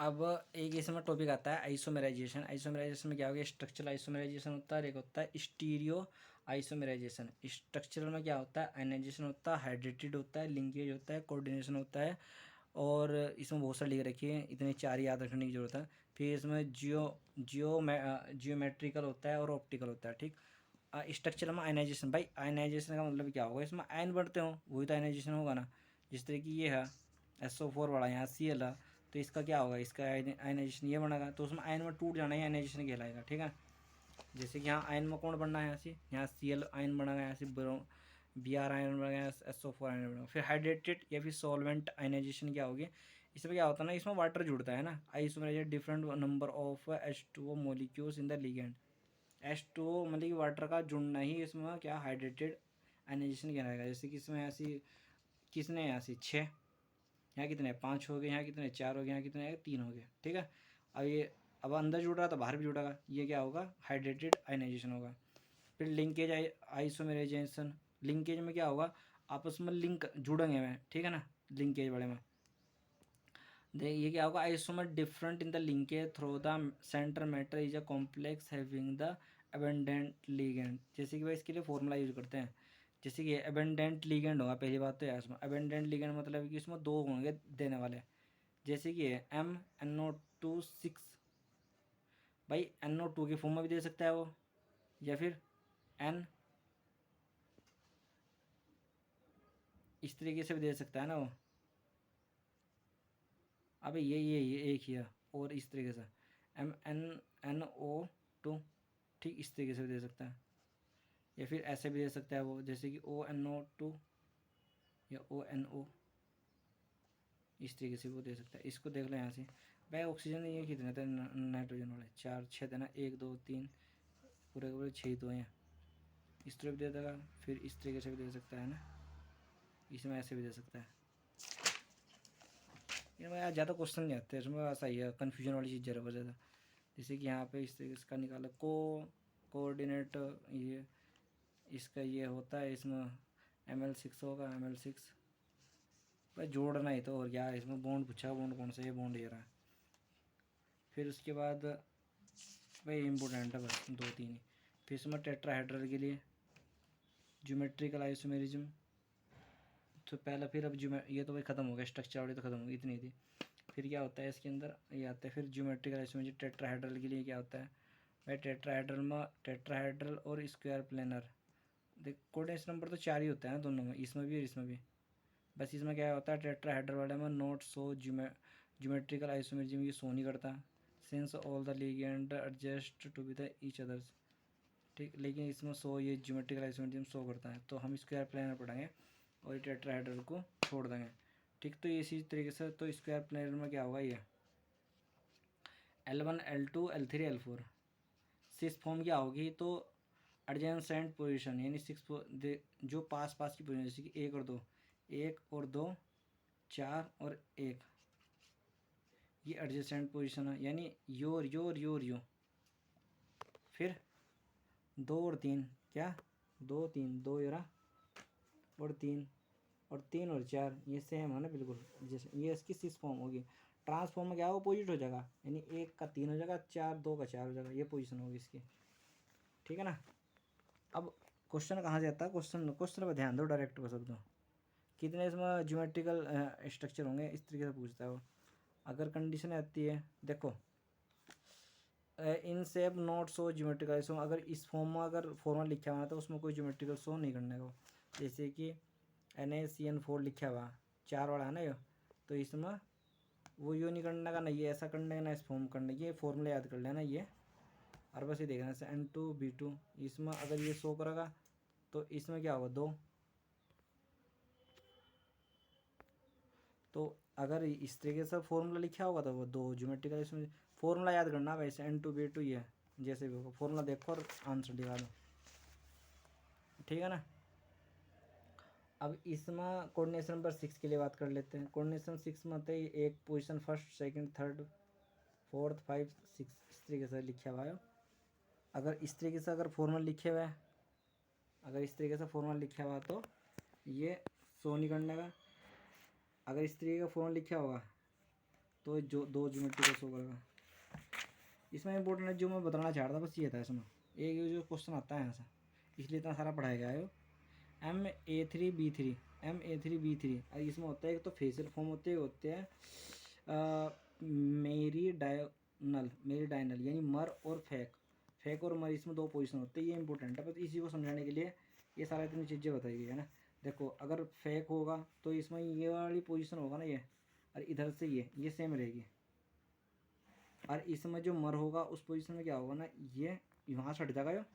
अब एक इसमें टॉपिक आता है आइसोमेराइजेशन। आइसोमेराइजेशन में क्या हो गया, स्ट्रक्चरल आइसोमेराइजेशन होता है और एक होता है स्टीरियो आइसोमेराइजेशन। स्ट्रक्चरल में क्या होता है, आयनाइजेशन होता है, हाइड्रेटेड होता है, लिंकेज होता है, कोऑर्डिनेशन होता है, और इसमें बहुत सारी लिख रखी है, इतने चार याद रखने की जरूरत है। फिर इसमें जियोमेट्रिकल होता है और ऑप्टिकल होता है। ठीक, स्ट्रक्चर में आयनाइजेशन, भाई आयनाइजेशन का मतलब क्या होगा, इसमें आयन बढ़ते हो वही तो आयनाइजेशन होगा ना। जिस तरह की ये है SO4 बड़ा, यहाँ Cl है, तो इसका क्या होगा, इसका आयनाइजेशन ये बनेगा, तो उसमें आयन में टूट जाना ही आयनाइजेशन कहलाएगा। ठीक है, जैसे कि यहाँ आयन में कौन बनना है, यहाँ Cl आयन बना गया, यहाँ से Br आयन बना गया, SO4 आयन बना। फिर हाइड्रेटेड या फिर सॉल्वेंट आयनाइजेशन क्या होगी, इसमें क्या होता है ना, इसमें वाटर जुड़ता है ना। Isomerise different number of H2O molecules in the ligand. H2O मतलब कि वाटर का जुड़ना ही इसमें क्या हाइड्रेटेड आयनाइजेशन कहलाएगा। जैसे कि इसमें ऐसी किसने यहाँ से 6, यहाँ कितने 5 हो गए, यहाँ कितने 4 हो गए, यहाँ कितने 3 हो गए। ठीक है, अब ये अब अंदर जुड़ रहा तो बाहर भी जुड़ेगा, ये क्या होगा, हाइड्रेटेड आयनाइजेशन होगा। फिर लिंकेज आइसोमेराइजेशन, लिंकेज में क्या होगा, आपस में लिंक जुड़ेंगे में। ठीक है ना, लिंकेज वाले में ये क्या होगा, isomer different in the linkage through the centre matter is a complex having the abundant ligand. जैसे कि भाई इसके लिए फॉर्मूला यूज करते हैं, जैसे कि अबेंडेंट लिगेंड होगा, पहली बात तो यार इसमें अबेंडेंट लिगेंड मतलब कि इसमें दो होंगे देने वाले, जैसे कि MnO2 6, भाई NO2 की फॉर्म में भी दे सकता है वो, या फिर N इस तरीके से भी दे सकता है ना वो। अबे ये एक ही है, और इस तरीके से MnNO2, ठीक इस तरीके से भी दे सकता है, या फिर ऐसे भी दे सकता है वो, जैसे कि ONO2 या ONO, इस तरीके से वो दे सकता है। इसको देख लो यहाँ से, भाई ऑक्सीजन ये कितने थे नाइट्रोजन वाले, 4 6 थे ना, 1 2 3 पूरे के पूरे 6 तो हैं। इस तरह भी दे देगा, फिर इस तरीके से भी दे सकता है ना, इसमें ऐसे भी दे सकता है। ये यार ज़्यादा क्वेश्चन नहीं आते इसमें, ऐसा ही है, कन्फ्यूजन वाली चीज़ ज़रा ज़्यादा। जैसे कि यहाँ पे इस तरीके से का निकाला कोऑर्डिनेट, ये इसका ये होता है, इसमें ML6 होगा, ML6 भाई जोड़ना ही तो, और क्या है इसमें, बॉन्ड पूछा, बॉन्ड कौन सा, ये बॉन्ड ये रहा। फिर उसके बाद भाई इम्पोर्टेंट है बस 2 3 ही। फिर इसमें टेट्राहेड्रल के लिए ज्योमेट्रिकल आइसोमेरिज्म, तो पहला, फिर अब ये तो भाई ख़त्म हो गया, स्ट्रक्चर वाली तो ख़त्म हो गई, इतनी थी। फिर क्या होता है इसके अंदर, ये आता है फिर ज्योमेट्रिकल आइसोमेरिज्म। टेट्राहेड्रल के लिए क्या होता है भाई, टेट्राहेड्रल और स्क्वायर प्लेनर, देख कोऑर्डिनेशन नंबर तो 4 ही होता है ना दोनों में, इसमें भी और इसमें भी। बस इसमें क्या होता है, टेट्राहेड्रल वाले में नोट सो ज्योमेट्रिकल आइसोमेरिज्म ये शो नहीं करता, since all the ligand adjust to be the each others. ठीक, लेकिन इसमें शो ये ज्योमेट्रिकल आइसोमेरिज्म शो करता है, तो हम स्क्वायर प्लेनर पढ़ेंगे और ये टेट्राहेड्रल को छोड़ देंगे। ठीक, तो इसी तरीके से तो स्क्वायर प्लेनर में क्या होगा, ये L1 L2 L3 L4 six form क्या होगी, तो एडजेसेंट पोजीशन, यानी जो पास पास की पोजीशन, जैसे कि 1 और 2, 1 और 2, 4 और 1, ये एडजेसेंट पोजीशन है, यानी योर योर योर यो। फिर 2 और 3, क्या 2 3 2 योरा, और 3 और 3 और 4, ये सेम है ना बिल्कुल, जैसे ये इसकी सिक्स फॉर्म होगी। ट्रांसफॉर्म में क्या होगा, अपोजिट हो जाएगा, यानी 1 का 3 हो जाएगा, 4 2 का 4 हो जाएगा, ये पोजीशन होगी इसकी। ठीक है ना, अब क्वेश्चन कहाँ से आता है, क्वेश्चन पर ध्यान दो, डायरेक्ट बस दो, कितने इसमें ज्योमेट्रिकल स्ट्रक्चर होंगे, इस तरीके से पूछता है वो। अगर कंडीशन आती है, देखो इन सेप नॉट सो ज्योमेट्रिकल सो, अगर इस फॉर्म में अगर फॉर्मूला लिखा हुआ है तो उसमें कोई ज्योमेट्रिकल शो नहीं करने को। जैसे कि NaCN4 लिखा हुआ 4 वाला है ना ये, तो इसमें वो यो नहीं करने का ना, ये ऐसा करने का ना, इस फॉर्म करने की, फॉर्मूला याद कर लेना ये, और बस ये देखना जैसे N2B2, इसमें अगर ये शो करेगा तो इसमें क्या होगा 2, तो अगर इस तरीके से फॉर्मूला लिखा होगा तो वो 2 ज्योमेट्रिकल, इसमें फॉर्मूला याद करना वैसे N2B2 ये, जैसे भी होगा फॉर्मूला देखो और आंसर लिखा दो। ठीक है ना, अब इसमें कोऑर्डिनेशन नंबर 6 के लिए बात कर लेते हैं। कोऑर्डिनेशन 6 में होते ही एक position first second third fourth 5 6 इस तरीके से लिखा हुआ है। अगर इस तरीके से अगर फॉर्मूला लिखे हुआ है, अगर इस तरीके से फॉर्मूला लिखा हुआ तो ये शो नहीं करने का। अगर इस तरीके का फॉर्मूला लिखा होगा तो जो 2 ज्योमेट्री का शो करेगा। इसमें इंपॉर्टेंट है जो मैं बताना चाह रहा था बस ये था इसमें, एक जो क्वेश्चन आता है यहाँ से, इसलिए इतना सारा पढ़ाया गया है। MA3B3 इसमें होता है एक तो फेसियल फॉर्म होते हैं मेरी डायनल यानी मर और फेक और मर, इसमें 2 पोजीशन होते हैं। ये इंपॉर्टेंट है, बस इसी को समझाने के लिए ये सारा इतनी चीज़ें बताई गई है ना। देखो अगर फेक होगा तो इसमें ये वाली पोजीशन होगा ना ये, और इधर से ये सेम रहेगी। और इसमें जो मर होगा उस पोजीशन में क्या होगा ना, ये यहाँ से हट जाएगा,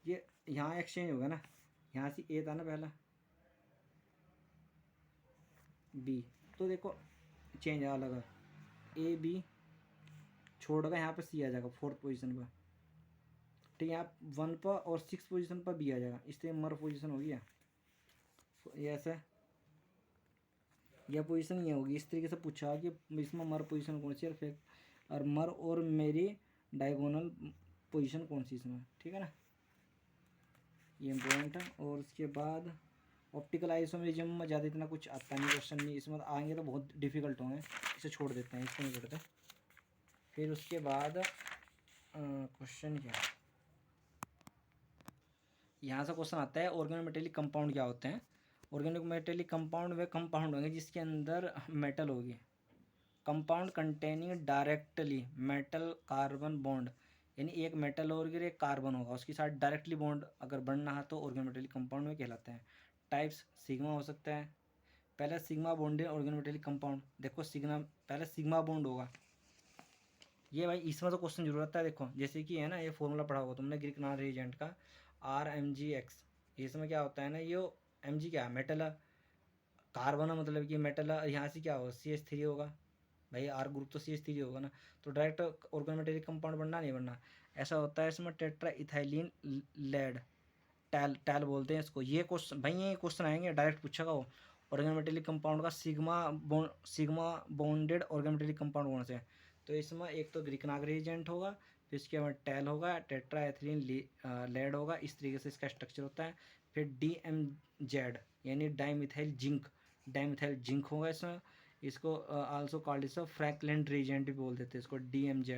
ये यहाँ एक्सचेंज होगा ना, यहाँ से ए था ना पहला बी, तो देखो चेंज अलग AB छोड़कर यहाँ पर सी आ जाएगा 4th पोजीशन पर, ठीक है। यहाँ 1 पर और 6 पोजीशन पर बी आ जाएगा, इसलिए मर पोजीशन होगी ये ऐसे, यह पोजीशन ये होगी। इस तरीके से पूछा कि इसमें मर पोजीशन कौन सी है और मर और मेरी डायगोनल पोजीशन कौन सी इसमें, ठीक है ना, ये इम्पोर्टेंट है। और उसके बाद ऑप्टिकल आइसोमेरिज्म में ज़्यादा इतना कुछ आता नहीं, क्वेश्चन नहीं इसमें आएंगे तो बहुत डिफिकल्ट होंगे, इसे छोड़ देते हैं, इसको नहीं करते। फिर उसके बाद क्वेश्चन क्या है, यहाँ से क्वेश्चन आता है ऑर्गेनोमेटेलिक कंपाउंड क्या होते हैं। ऑर्गेनोमेटेलिक कंपाउंड वे कंपाउंड होंगे जिसके अंदर मेटल होगी। Compound containing directly metal carbon bond, यानी एक मेटल और एक कार्बन होगा उसके साथ डायरेक्टली बॉन्ड अगर बनना है तो ऑर्गेनोमेटेलिक कंपाउंड में कहलाते हैं। टाइप्स सिग्मा हो सकता है, पहले सिग्मा बॉन्डेड ऑर्गेनोमेटेलिक कंपाउंड, देखो सिग्मा पहले सिग्मा बॉन्ड होगा ये भाई, इसमें तो क्वेश्चन जरूरत है। देखो जैसे कि है ना, ये फॉर्मूला पढ़ा होगा तुमने ग्रीक नॉन रिएजेंट का RMgX, इसमें क्या होता है ना, ये Mg क्या है, मेटल है, कार्बन है मतलब कि मेटल है, यहाँ से क्या होगा CH3 होगा भाई, R ग्रुप तो CH3 होगा ना, तो डायरेक्ट ऑर्गेनोमेटेलिक कंपाउंड बनना नहीं बनना, ऐसा होता है। इसमें टेट्रा इथाइलिन लेड टैल बोलते हैं इसको। ये क्वेश्चन भाई, ये क्वेश्चन आएंगे डायरेक्ट पूछेगा वो, ऑर्गेनोमेटेलिक कंपाउंड का सिग्मा बॉन्डेड ऑर्गेनोमेटेलिक कंपाउंड कौन से है, तो इसमें एक तो ग्रीकनाग रिएजेंट होगा, फिर इसके बाद टैल होगा, टेट्रा एथिलीन लेड होगा, इस तरीके से इसका स्ट्रक्चर होता है। फिर DMZ यानी डाइमिथाइल जिंक होगा इसमें, इसको आल्सो कॉल्ड इस फ्रैंकलिन रिएजेंट भी बोल देते हैं इसको, DMZ।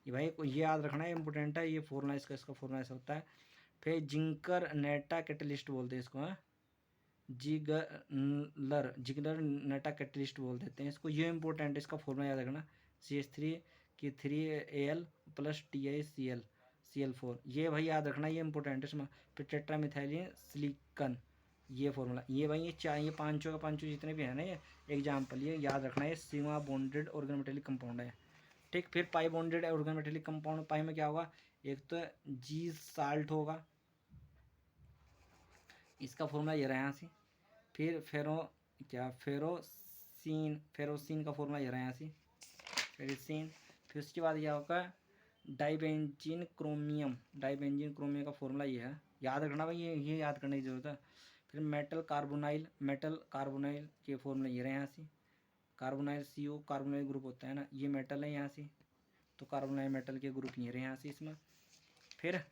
ये भाई ये याद रखना है, इंपॉर्टेंट है ये फॉर्मूला, इसका फॉर्मूला ऐसा होता है। फिर जिंकर नेटा कैटलिस्ट बोलते हैं इसको, हाँ जिगलर नेटा कैटलिस्ट बोल देते हैं इसको, ये इंपॉर्टेंट है, इसका फॉर्मूला याद रखना, CH3 की 3Al प्लस TiCl4, ये भाई याद रखना, ये इंपॉर्टेंट है इसमें। फिर टेट्रामिथाइलिन सिलिकन, ये फॉर्मूला, ये भाई ये पाँचों जितने भी है ना, ये एग्जाम्पल ये याद रखना, ये सिग्मा बॉन्डेड ऑर्गेनोमेटेलिक कंपाउंड है, ठीक। फिर पाई बॉन्डेड ऑर्गेनोमेटेलिक कंपाउंड, पाई में क्या होगा, एक तो जी साल्ट होगा, इसका फॉर्मूला ये रहा यहाँ से। फिर फेरोसिन का फॉर्मूला ये रहा यहाँ से, फेरोसिन। फिर उसके बाद क्या होगा, डाइबेंजीन क्रोमियम का फॉर्मूला ये है, याद रखना भाई, ये याद करने की जरूरत है। फिर मेटल कार्बोनाइल के फॉर्मूला ये रहे यहाँ से, कार्बोनाइल CO कार्बोनाइल ग्रुप होता है ना, ये मेटल है यहाँ से, तो कार्बोनाइल मेटल के ग्रुप ये रहे यहाँ से इसमें। फिर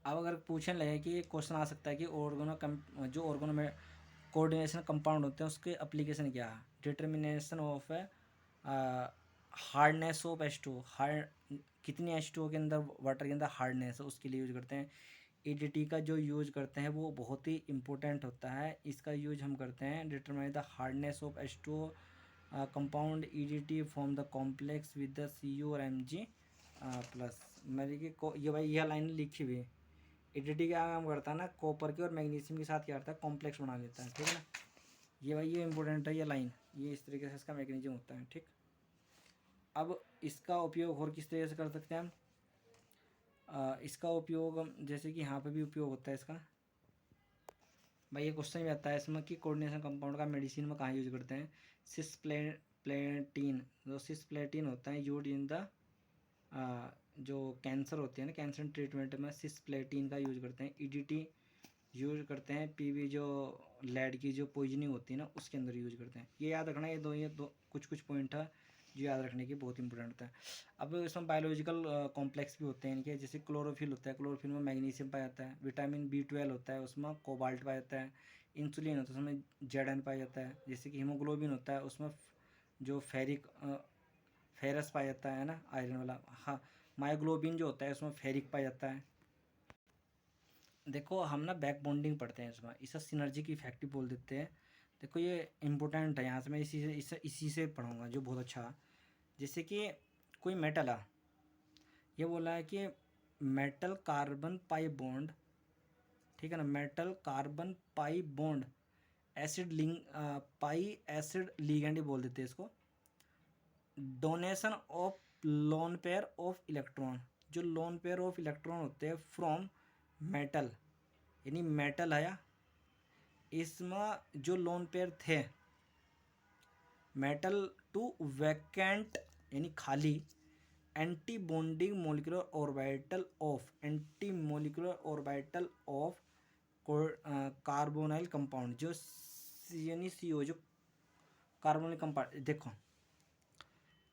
अब अगर पूछने लगे कि क्वेश्चन आ सकता है कि ऑर्गेनो में कोऑर्डिनेशन कंपाउंड होते हैं उसके एप्लीकेशन क्या है, determination of hardness of H2, कितनी H2O के अंदर वाटर के अंदर हार्डनेस है उसके लिए यूज करते हैं। EDT का जो यूज करते हैं वो बहुत ही इंपॉर्टेंट होता है, इसका यूज हम करते हैं determine the hardness of H2O compound EDT form the complex with the Cu और Mg प्लस। मेरी की ये भाई यह लाइन लिखी हुई है, EDT क्या काम करता है ना, कॉपर के और मैग्नीशियम के साथ क्या करता है, कॉम्प्लेक्स बना लेता है, ठीक है ना। ये भाई ये इंपॉर्टेंट है ये लाइन, ये इस तरीके से इसका मैकेनिज्म होता है, ठीक। अब इसका उपयोग और किस तरीके से कर सकते हैं हम, इसका उपयोग जैसे कि यहाँ पे भी उपयोग होता है इसका भाई, ये क्वेश्चन भी आता है इसमें कि कोऑर्डिनेशन कंपाउंड का मेडिसिन में कहाँ यूज करते हैं। सिस्प्लेटिन होता है यूज इन द जो कैंसर होते हैं ना, कैंसर ट्रीटमेंट में सिस्प्लेटिन का यूज करते हैं। EDT यूज करते हैं PV जो लेड की जो पॉइजनिंग होती है ना उसके अंदर यूज करते हैं। ये याद रखना, ये दो कुछ पॉइंट है जो याद रखने की बहुत इंपॉर्टेंट होता है। अब इसमें बायोलॉजिकल कॉम्प्लेक्स भी होते हैं इनके, जैसे क्लोरोफिल होता है, क्लोरोफिल में मैग्नीशियम पाया जाता है, विटामिन B12 होता है उसमें कोबाल्ट पाया जाता है, इंसुलिन होता है उसमें जेड पाया जाता है। जैसे कि हीमोग्लोबिन होता है उसमें जो फेरस पाया जाता है ना, आयरन वाला। हाँ, मायोग्लोबिन जो होता है उसमें फेरिक पाया जाता है। देखो हम ना बैक बॉन्डिंग पढ़ते हैं इसमें, इसे सिनर्जिक इफेक्टिव बोल देते हैं। देखो ये इम्पोर्टेंट है, यहाँ से मैं इसी से पढ़ूंगा जो बहुत अच्छा। जैसे कि कोई मेटल है, ये बोला है कि मेटल कार्बन पाई बॉन्ड, ठीक है ना, metal carbon pi bond acid लिंग पाई एसिड लिगेंड बोल देते हैं इसको। Donation of lone pair of electron, जो लोन पेयर ऑफ इलेक्ट्रॉन होते हैं फ्रॉम मेटल, यानी मेटल है, इसमें जो लोन पेयर थे मेटल टू वैकेंट यानी खाली anti bonding molecular orbital of carbonyl compound, जो यानी CO जो कार्बोनाइल कंपाउंड। देखो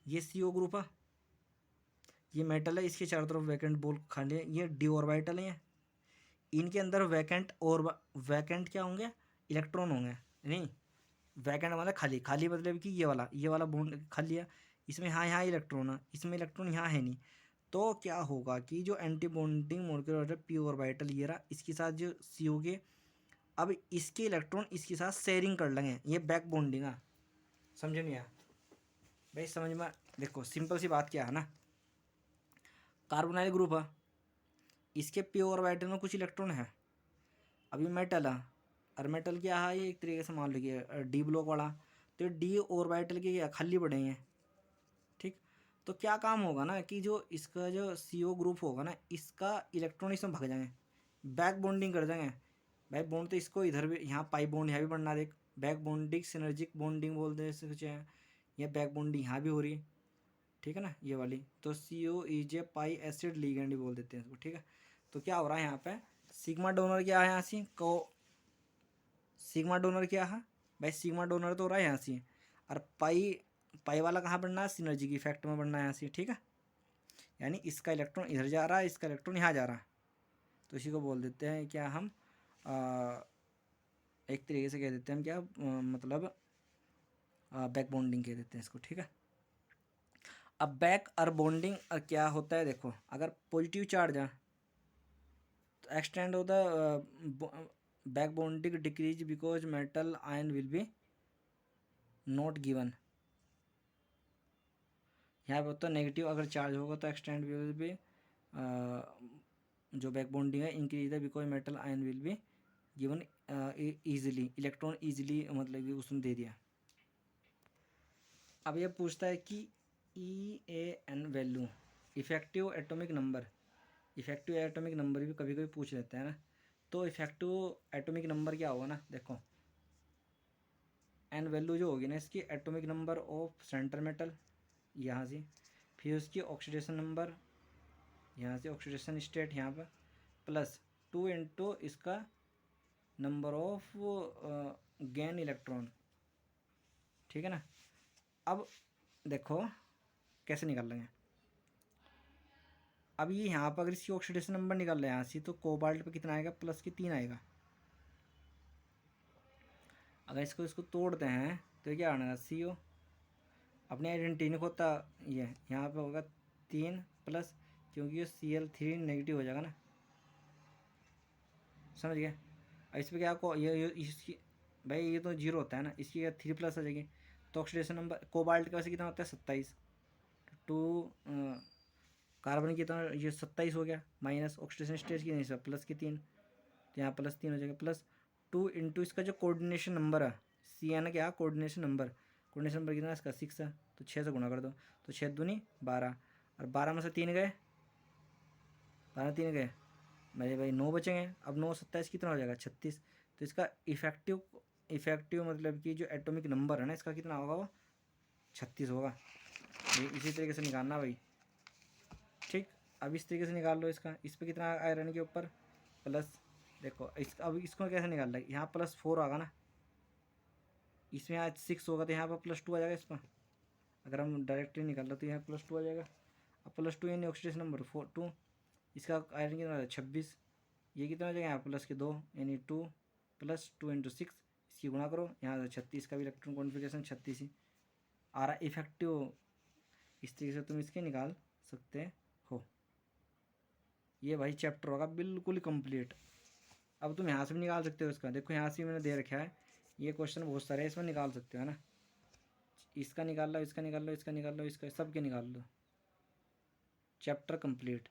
ये CO ग्रुप है, ये मेटल है, इसके चारों तरफ वैकेंट बोल खाली है, ये डी ऑर्बिटल है, इनके अंदर वैकेंट क्या होंगे, इलेक्ट्रॉन होंगे। नहीं, वैकेंट मतलब खाली, खाली मतलब कि ये वाला बॉन्ड खाली है, इसमें यहाँ इलेक्ट्रॉन है, इसमें इलेक्ट्रॉन यहाँ है नहीं। तो क्या होगा कि जो anti bonding molecular P orbital ये रहा, इसके साथ जो CO के, अब इसके इलेक्ट्रॉन इसके साथ शेयरिंग कर लेंगे, ये बैक बॉन्डिंग है। समझे नहीं है भाई? समझ में? देखो सिंपल सी बात क्या है ना, कार्बोनाइल ग्रुप है, इसके पी ऑर्बिटल में कुछ इलेक्ट्रॉन है, अभी मेटल है, और मेटल क्या है, ये एक तरीके से मान लीजिए डी ब्लॉक वाला, तो डी ऑर्बिटल के क्या खाली पड़े हैं, ठीक। तो क्या काम होगा ना कि जो इसका जो CO ग्रुप होगा ना, इसका इलेक्ट्रॉन इसमें भाग जाएंगे, बैक बॉन्डिंग कर देंगे। बैक बॉन्ड तो इसको इधर भी, यहाँ पाई बॉन्ड यहाँ भी बनना, देख बैक बॉन्डिंग सिनर्जिक बॉन्डिंग बोल दे सकते हैं, या बैक बॉन्डिंग यहाँ भी हो रही है, ठीक है ना, ये वाली। तो CO is a pi acid ligand बोल देते हैं इसको, ठीक है। तो क्या हो रहा है यहाँ पे, सिग्मा डोनर क्या है यहाँ से को, सिग्मा डोनर क्या है भाई, सिग्मा डोनर तो हो रहा है यहाँ से, और पाई वाला कहाँ बढ़ना है, सिनर्जिक इफेक्ट में बढ़ना है यहाँ से, ठीक है। यानी इसका इलेक्ट्रॉन इधर जा रहा है, इसका इलेक्ट्रॉन यहाँ जा रहा है, तो इसी को बोल देते हैं क्या हम, एक तरीके से कह देते हैं हम क्या, मतलब बैक बॉन्डिंग कह देते हैं इसको, ठीक है। अब बैक और बॉन्डिंग क्या होता है, देखो अगर पॉजिटिव चार्ज है तो एक्सटेंड होता है, back bonding decrease because metal ion will be not given. यहाँ पे होता है नेगेटिव, अगर चार्ज होगा तो एक्सटेंड विल बी, जो बैक बॉन्डिंग है इंक्रीज है because metal ion will be given easily, electron easily मतलब कि उसने दे दिया। अब ये पूछता है कि EAN value, effective atomic number, effective atomic number भी कभी कभी पूछ लेते हैं ना। तो इफेक्टिव एटॉमिक नंबर क्या होगा ना, देखो N वैल्यू जो होगी ना इसकी, atomic number of centre metal यहाँ से, फिर उसकी ऑक्सीडेशन नंबर यहाँ से, ऑक्सीडेशन स्टेट यहाँ पर, प्लस 2 इंटू इसका नंबर ऑफ गेन इलेक्ट्रॉन, ठीक है ना। अब देखो कैसे निकाल लेंगे, अब ये यहाँ पर अगर इसकी ऑक्सीडेशन नंबर निकाल रहे हैं यहाँ से, तो कोबाल्ट पे कितना आएगा, प्लस की 3 आएगा। अगर इसको तोड़ते हैं तो ये क्या आना, CO अपने आइडेंटिटी नहीं खोता, ये यहाँ पे होगा 3 प्लस, क्योंकि ये Cl3 नेगेटिव हो जाएगा ना, समझ गए। और इस पर क्या को ये इसकी भाई ये तो 0 होता है ना, इसकी 3 प्लस आ जाएगी, तो ऑक्सीडेशन नंबर कोबाल्ट का वैसे कितना होता है 27, टू कार्बन की कितना, ये 27 हो गया, माइनस ऑक्सीडेशन स्टेज की नहीं सब प्लस की 3, तो यहाँ प्लस 3 हो जाएगा, प्लस 2 इंटू इसका जो कोऑर्डिनेशन नंबर है, CN क्या कोऑर्डिनेशन नंबर कितना इसका 6 है, तो 6 से गुणा कर दो, तो 6 दूनी 12, और 12 में से 3 गए, 12 3 गए मेरे भाई 9 बचेंगे। अब 9 27 कितना हो जाएगा 36, तो इसका इफेक्टिव मतलब कि जो एटॉमिक नंबर है ना इसका कितना होगा, वो 36 होगा। ये इसी तरीके से निकालना भाई, ठीक। अब इस तरीके से निकाल लो इसका, इस पर कितना आयरन के ऊपर प्लस, देखो अब इसको कैसे निकाल रहा है, यहाँ +4 आएगा ना, इसमें आज 6 होगा तो यहाँ पर +2 आ जाएगा इसमें, अगर हम डायरेक्टली निकाल रहे तो यहाँ +2 आ जाएगा। अब +2 यानी ऑक्सीडेशन नंबर 2, इसका आयरन कितना 26, ये कितना हो जाएगा यहाँ +2 यानी 2 प्लस 2 × 6, इसकी गुणा करो, यहाँ 36 का भी इलेक्ट्रॉन कॉन्फ़िगरेशन 36 ही आ रहा इफेक्टिव। इस तरीके से तुम इसके निकाल सकते हो। ये भाई चैप्टर होगा बिल्कुल कंप्लीट। अब तुम यहाँ से भी निकाल सकते हो इसका, देखो यहाँ से मैंने दे रखा है, ये क्वेश्चन बहुत सारे हैं, इसमें निकाल सकते हो है ना। इसका निकाल लो, इसका निकाल लो, इसका निकाल लो, इसका, सबके निकाल लो, चैप्टर कंप्लीट।